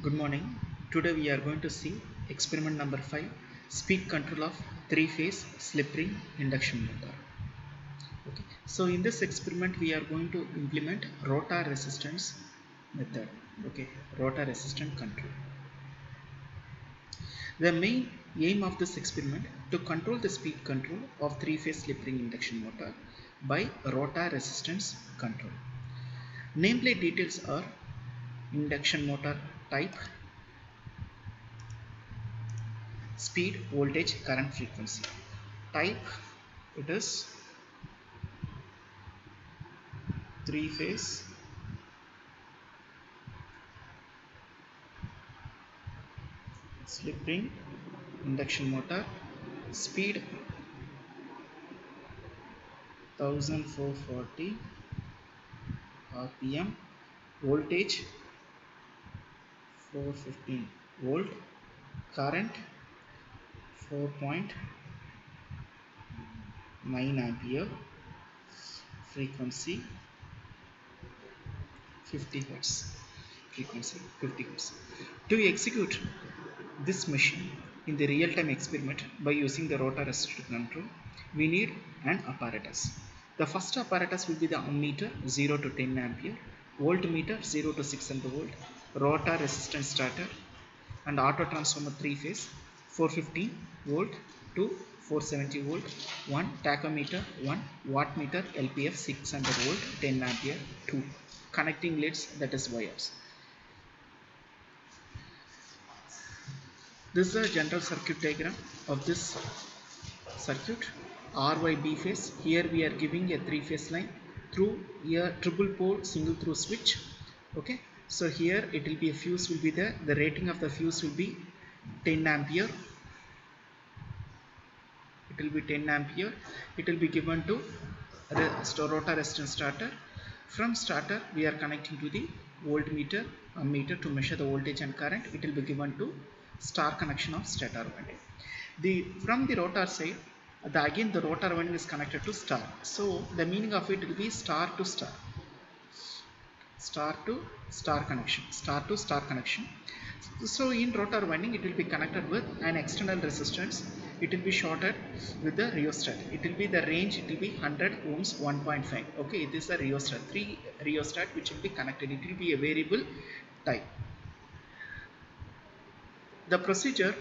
Good morning. Today we are going to see experiment number 5, speed control of 3-phase slip ring induction motor. Okay. So in this experiment we are going to implement rotor resistance method. Okay, rotor resistance control. The main aim of this experiment to control the speed control of 3-phase slip ring induction motor by rotor resistance control. Nameplate details are induction motor type, speed, voltage, current, frequency. Type, it is 3-phase slip ring induction motor. Speed 1440 rpm. Voltage 415 volt. Current 4.9 ampere. Frequency 50 hertz. To execute this machine in the real-time experiment by using the rotor resistor control, we need an apparatus. The first apparatus will be the ammeter 0 to 10 ampere, voltmeter 0 to 600 volt, rotor resistance starter, and auto transformer 3-phase 415 volt to 470 volt, 1 tachometer, 1 wattmeter LPF 600 volt 10 ampere, 2 connecting leads, that is wires. This is a general circuit diagram of this circuit. RYB phase. Here we are giving a 3-phase line through a triple pole single through switch. Okay. So here it will be a fuse will be there. The rating of the fuse will be 10 ampere. It will be 10 ampere. It will be given to rotor resistance starter. From starter we are connecting to the voltmeter, ammeter to measure the voltage and current. It will be given to star connection of stator winding. From the rotor side, again the rotor winding is connected to star. So the meaning of it will be star to star connection. So in rotor winding it will be connected with an external resistance. It will be shorted with the rheostat. It will be the range, it will be 100 ohms 1.5. Okay, this is a rheostat, 3 rheostat which will be connected. It will be a variable type. The procedure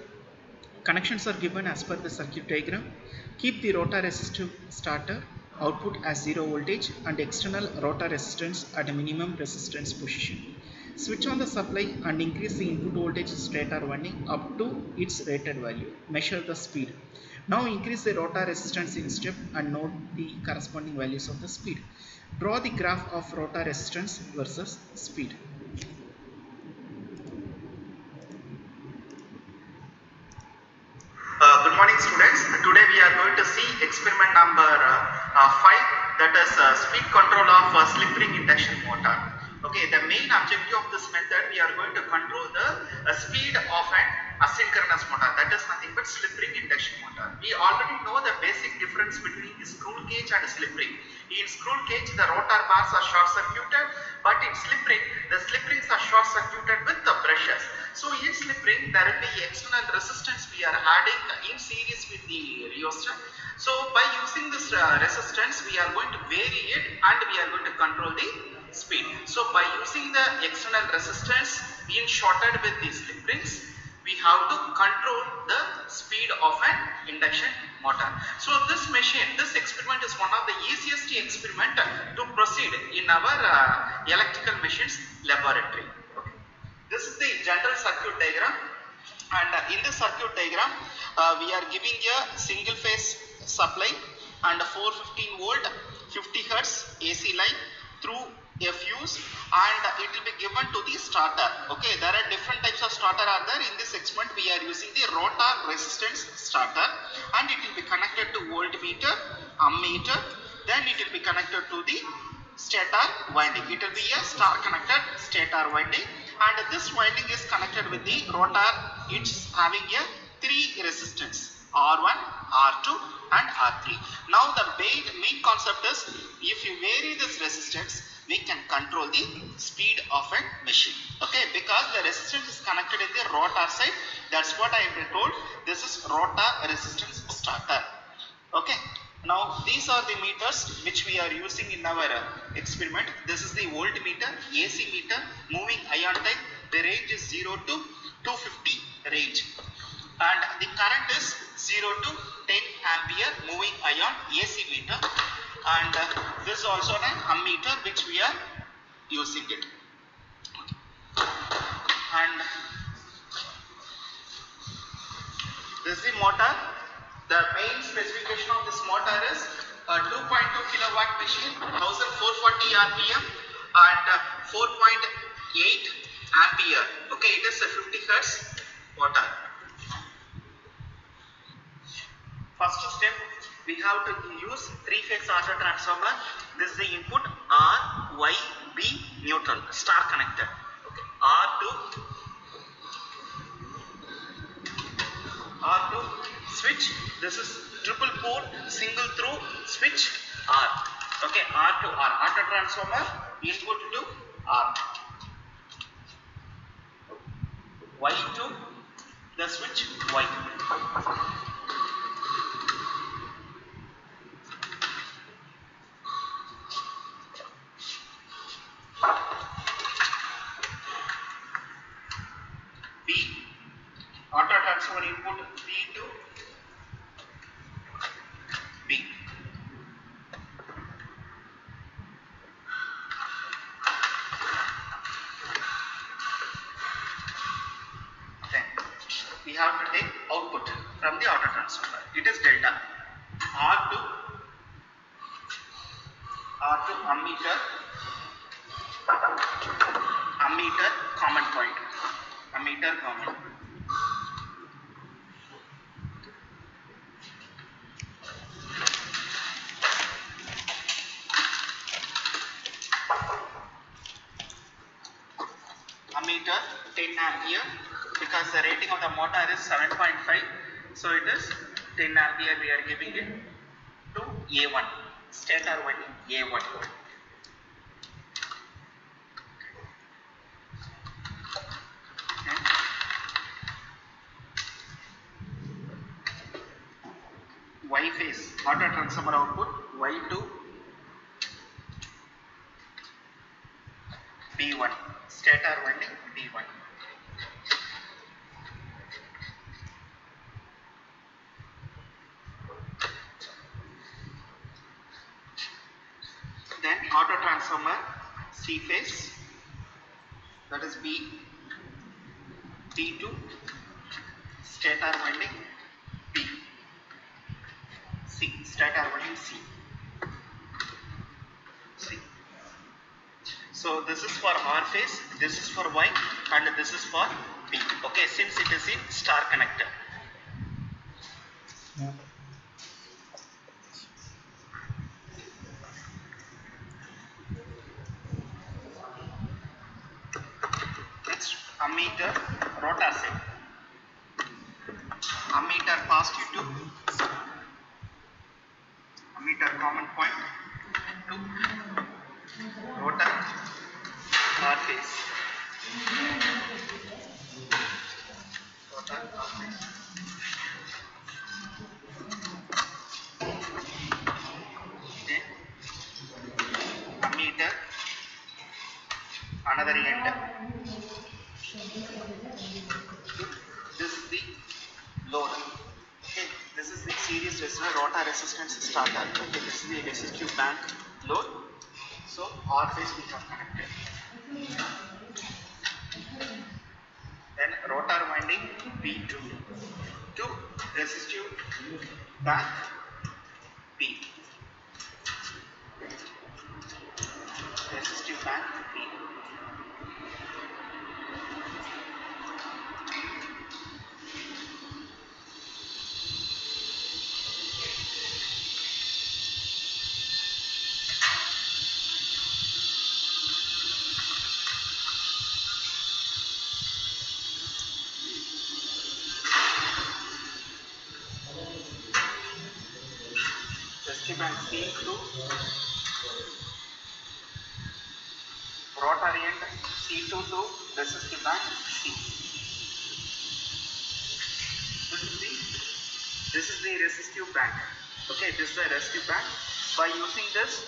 connections are given as per the circuit diagram. Keep the rotor resistor starter output as 0 voltage and external rotor resistance at a minimum resistance position. Switch on the supply and increase the input voltage stator winding up to its rated value. Measure the speed. Now increase the rotor resistance in step and note the corresponding values of the speed. Draw the graph of rotor resistance versus speed. Good morning students. Today we are going to see experiment number 5, that is speed control of slip ring induction motor. Okay, the main objective of this method, we are going to control the speed of an asynchronous motor, that is nothing but slip ring induction motor. We already know the basic difference between the screw cage and slip ring. In screw cage the rotor bars are short circuited, but in slip ring the slip rings are short circuited with the brushes. So in slip ring there will be external resistance we are adding in series with the rheostat. So by using this resistance we are going to vary it and we are going to control the speed. So by using the external resistance being shorted with the slip rings, we have to control the speed of an induction motor. So this machine, this experiment is one of the easiest experiment to proceed in our electrical machines laboratory. Okay. This is the general circuit diagram, and in the circuit diagram we are giving a single phase supply and 415 volt 50 hertz AC line through a fuse, and it will be given to the starter. Okay, there are different types of starter are there. In this experiment we are using the rotor resistance starter, and it will be connected to voltmeter, ammeter, then it will be connected to the stator winding. It will be a star connected stator winding, and this winding is connected with the rotor. It's having a 3 resistance. R1, R2 and R3. Now the main concept is, if you vary this resistance, we can control the speed of a machine. Okay, because the resistance is connected in the rotor side. That's what I have told. This is rotor resistance starter. Okay. Now these are the meters which we are using in our experiment. This is the voltmeter, AC meter, moving ion type. The range is 0 to 250 range. And the current is 0 to 10 ampere moving ion AC meter. And this is also an ammeter which we are using it. And this is the motor. The main specification of this motor is a 2.2 kilowatt machine, 1440 rpm and 4.8 ampere. Okay, it is a 50 hertz motor. First step, we have to use three-phase auto transformer. This is the input R, Y, B neutral, star connected. Okay, R2 switch. This is triple pole single through switch R. Okay, R to R, auto transformer input to R. Y to the switch Y. B, auto transformer input B to B. Then we have to take output from the auto transformer. It is delta. R to ammeter, common point. Ammeter common. Ammeter 10 ampere, because the rating of the motor is 7.5, so it is 10 ampere we are giving it to A1, stator winding A1. Y phase auto transformer output Y to B1, stator winding B1. Then auto transformer C phase, that is B2, stator winding B, C, stator winding C. So this is for R phase, this is for Y, and this is for B. Okay, since it is in star connector. Next, ammeter rotor side. Ammeter positive to ammeter common point to rotor R phase. Rotor R phase. Then ammeter another end. This is the load. Okay, this is the series resistor rotor resistance starter. Okay, this is the resistive bank load. So R phase we have connected. Then rotor winding B2 to resistive bank B. Resistive bank B. rotor end C2 to resistive bank C. This is the resistive bank. Okay, this is the resistive bank. By using this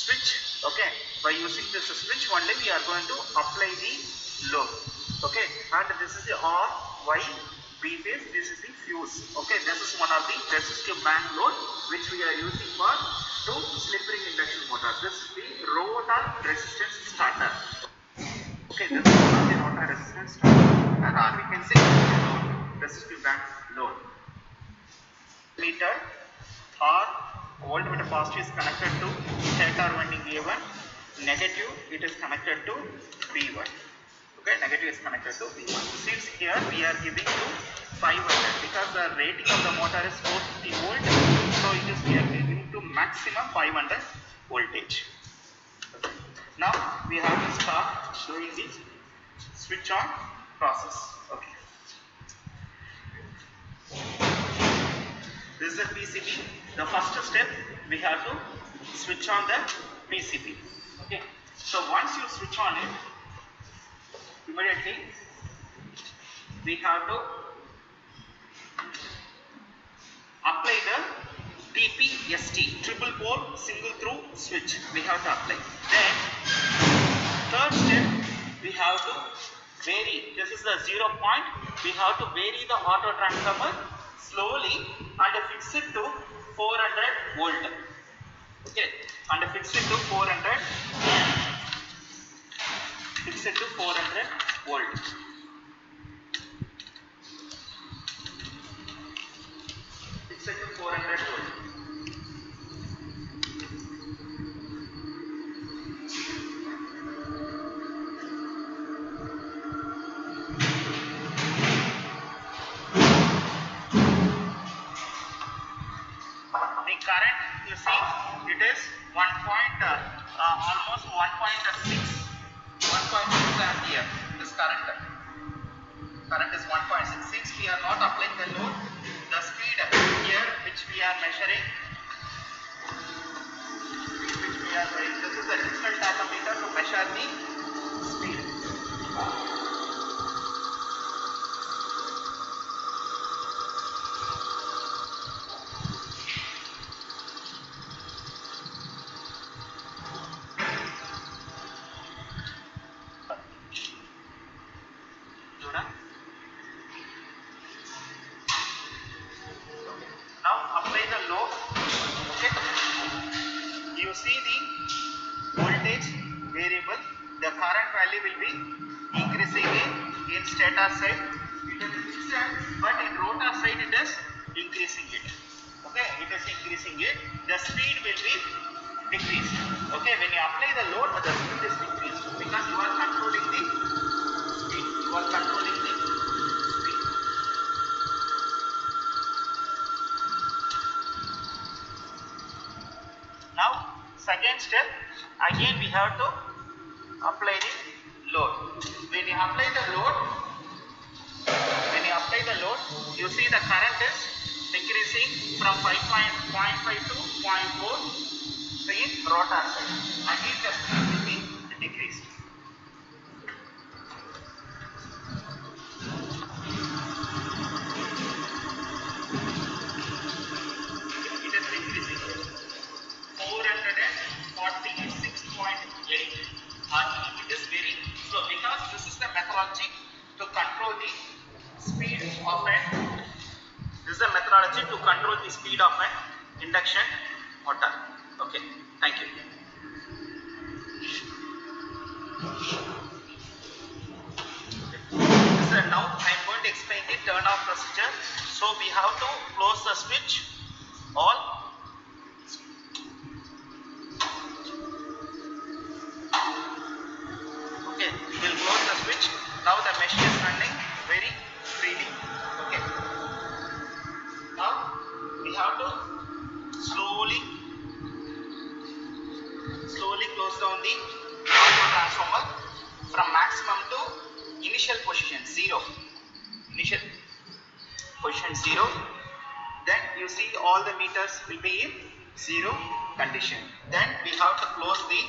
switch, okay, by using this switch only we are going to apply the load. Okay, and this is the R, Y, B phase. This is the fuse. Okay, this is one of the resistive bank load which we are using for two slip ring induction motor. This is the rotor resistance starter. Okay, this is one of the rotor resistance starter, or we can say resistive bank load. Meter or voltmeter positive is connected to stator winding A1, negative it is connected to B1. Okay, negative is connected to B1. Since here we are giving to 500 because the rating of the motor is 450 volt, so it is we are giving to maximum 500 voltage. Okay. Now we have to start doing the switch on process. Okay. This is the PCB. The first step we have to switch on the PCB. Okay. So once you switch on it, immediately we have to apply the TPST, triple pole single through switch. We have to apply. Then third step we have to vary. This is the 0 point. We have to vary the auto transformer slowly and fix it to 400 volt. Okay, and fix it to 400. Fix it to 400 volt. Fix it to 400 volt. Current, you see, it is almost 1.6 ampere. This current is 1.6. Since we are not applying the load, the speed here which we are measuring, this is the digital tachometer to measure the speed. Now apply the load. Okay. You see the voltage variable. The current value will be increasing in stator side. It is fixed, but in rotor side it is increasing it. Okay, it is increasing it. The speed will be decreased. Okay, when you apply the load, the speed is decreased because you are controlling the speed. You are controlling the speed. Now, second step, again we have to apply the load. When you apply the load, you see the current is decreasing from 5.5 to 0.4 in rotor side. Again the speed will be decreased. It is decreasing. 446.8 it is very slow because this is the methodology to control the speed of an induction motor. Okay, thank you. So now I am going to explain the turn off procedure. So we have to close the switch all. Okay, we will close the switch. Now the machine is running very freely. Okay. Now we have to slowly close down the auto transformer from maximum to initial position 0. Initial position 0. Then you see all the meters will be in 0 condition. Then we have to close the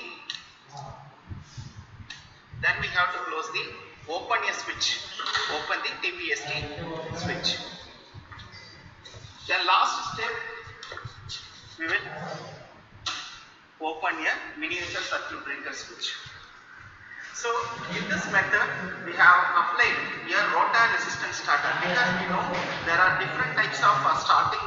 Then we have to close the open a switch. Open the TPST switch. Then last step, we will open a miniature circuit breaker switch. So in this method, we have applied a rotor resistance starter because we know there are different types of starting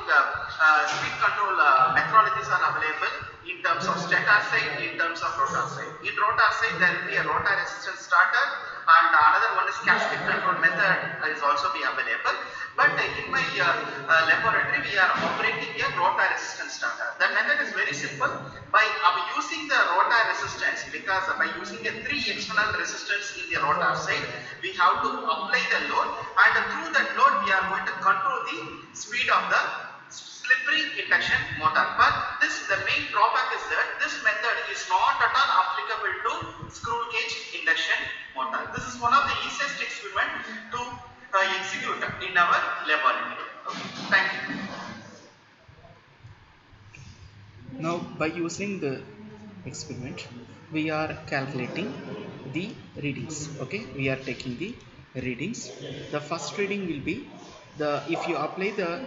speed control methodologies are available in terms of stator side, in terms of rotor side. In rotor side, there will be a rotor resistance starter, and another one is cascade control method is also be available. But in my laboratory, we are operating a rotor resistance starter. The method is very simple. By using the rotor resistance, because by using a 3 external resistance in the rotor side, we have to apply the load, and through that load, we are going to control the speed of the slip ring induction motor. But the main drawback is that this method is not at all applicable to screw cage induction motor. This is one of the easiest experiment to execute in our laboratory. Okay, thank you. Now by using the experiment, we are calculating the readings. Okay, we are taking the readings. The first reading will be the, if you apply the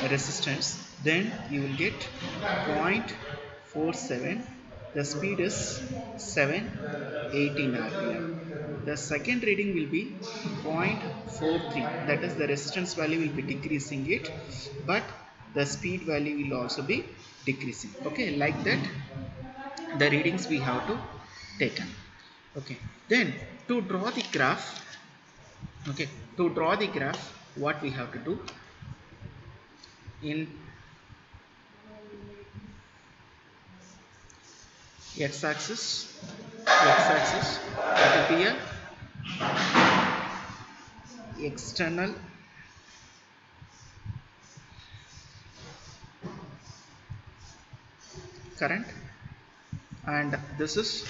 resistance, then you will get 0.47. The speed is 718 rpm. The second reading will be 0.43, that is the resistance value will be decreasing it, but the speed value will also be decreasing. Okay, like that the readings we have to taken. Okay, then to draw the graph, okay, to draw the graph, what we have to do, in x-axis, that will be a external current, and this is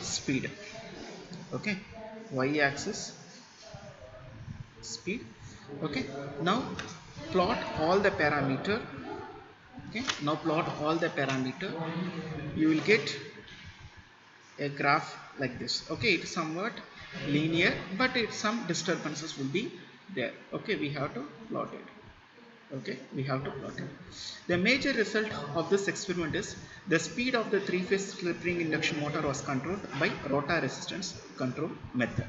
speed. Okay, y-axis speed. Okay, now plot all the parameter. Okay, now plot all the parameter, you will get a graph like this. Okay, it's somewhat linear, but some disturbances will be there. Okay, we have to plot it. Okay, we have to plot it. The major result of this experiment is the speed of the three-phase slip ring induction motor was controlled by rotor resistance control method.